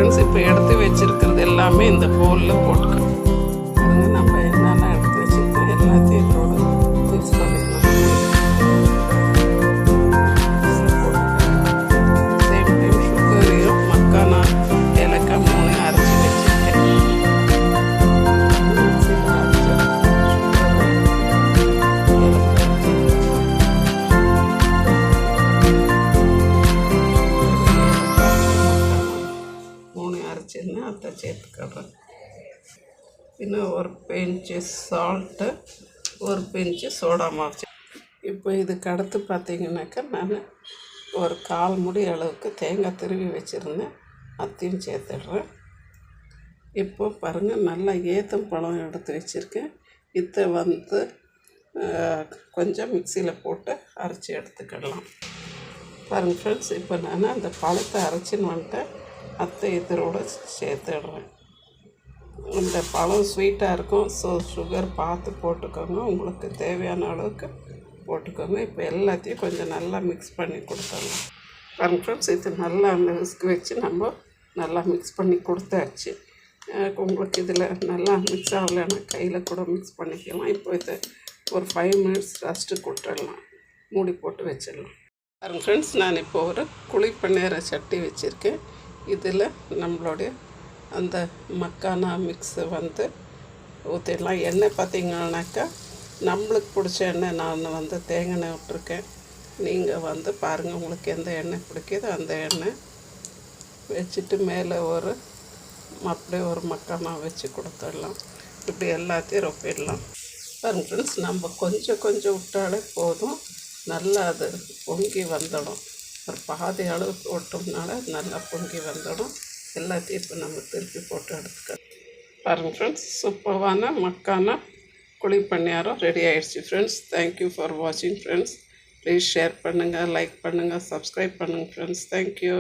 Friends, இப்போ எடுத்து வச்சுருக்கிறது எல்லாமே இந்த பவுலில் போட்டுக்கணும். நம்ம என்னென்ன எடுத்து வச்சுருக்கோம் எல்லாத்தையும் இதோட மிக்ஸ் பண்ணிக்கலாம். சேம் டைம் சுகரையும் மக்கானா ஏலக்காய் 3 அரைச்சி வச்சுருக்கேன். அரைச்சிருந்தேன், அதை சேர்த்துக்கிறேன். இன்னும் ஒரு பிஞ்சு சால்ட்டு, ஒரு பிஞ்சு சோடா மாவு. இப்போ இதுக்கு அடுத்து பார்த்திங்கனாக்கா நான் ஒரு 1/4 முடி அளவுக்கு தேங்காய் துருவி வச்சுருந்தேன், அதையும் சேர்த்துடுறேன். இப்போ பாருங்கள், நல்லா ஏத்தம் பழம் எடுத்து வச்சுருக்கேன். இதை கொஞ்சம் மிக்சியில் போட்டு அரைச்சி எடுத்துக்கிடலாம். பாருங்கள் ஃப்ரெண்ட்ஸ், இப்போ நான் அந்த பழத்தை அரைச்சின்னு வந்துட்டேன், அத்தை இதோட சேர்த்துடுறேன். இந்த பழம் ஸ்வீட்டாக இருக்கும், ஸோ சுகர் பார்த்து போட்டுக்கோங்க, உங்களுக்கு தேவையான அளவுக்கு போட்டுக்கோங்க. இப்போ எல்லாத்தையும் கொஞ்சம் நல்லா மிக்ஸ் பண்ணி கொடுத்தாங்க. பாருங்கள் ஃப்ரெண்ட்ஸ், இது நல்லா அந்த விஸ்க் வச்சு நம்ம நல்லா மிக்ஸ் பண்ணி கொடுத்தாச்சு. உங்களுக்கு இதில் நல்லா மிக்ஸ் ஆகலைன்னா கையில் கூட மிக்ஸ் பண்ணிக்கலாம். இப்போ இதை ஒரு 5 மினிட்ஸ் ரெஸ்ட்டு கொடுத்துடலாம், மூடி போட்டு வச்சிடலாம். பாருங்கள் ஃப்ரெண்ட்ஸ், நான் இப்போ ஒரு குழிப்பணியார சட்டி வச்சுருக்கேன். இதில் நம்மளுடைய அந்த மக்கானா மிக்ஸை ஊற்றிடலாம். எண்ணெய் பார்த்திங்கன்னாக்கா நம்மளுக்கு பிடிச்ச எண்ணெய் நான் தேங்காய் எண்ணெய் விட்டுருக்கேன். நீங்கள் பாருங்கள், உங்களுக்கு எந்த எண்ணெய் பிடிக்குதோ அந்த எண்ணெய் வச்சுட்டு மேலே அப்படியே ஒரு மக்கானா வச்சு கொடுத்துடலாம். இப்படி எல்லாத்தையும் ரொப்பிடலாம். பாருங்கள் ஃப்ரெண்ட்ஸ், நம்ம கொஞ்சம் கொஞ்சம் விட்டாலே போதும், நல்லா அது பொங்கி வந்துடும். ஒரு பாதி அளவு போட்டோம்னால நல்லா பொங்கி வந்துடும். எல்லாத்தையும் இப்போ நம்ம திருப்பி போட்டு எடுத்துக்கலாம். பாருங்கள் ஃப்ரெண்ட்ஸ், சூப்பரான மக்கானா குழிப்பணியாரம் ரெடி ஆகிடுச்சு ஃப்ரெண்ட்ஸ். தேங்க்யூ ஃபார் வாட்சிங் ஃப்ரெண்ட்ஸ். ப்ளீஸ் ஷேர் பண்ணுங்கள், லைக் பண்ணுங்கள், சப்ஸ்கிரைப் பண்ணுங்கள் ஃப்ரெண்ட்ஸ். தேங்க்யூ.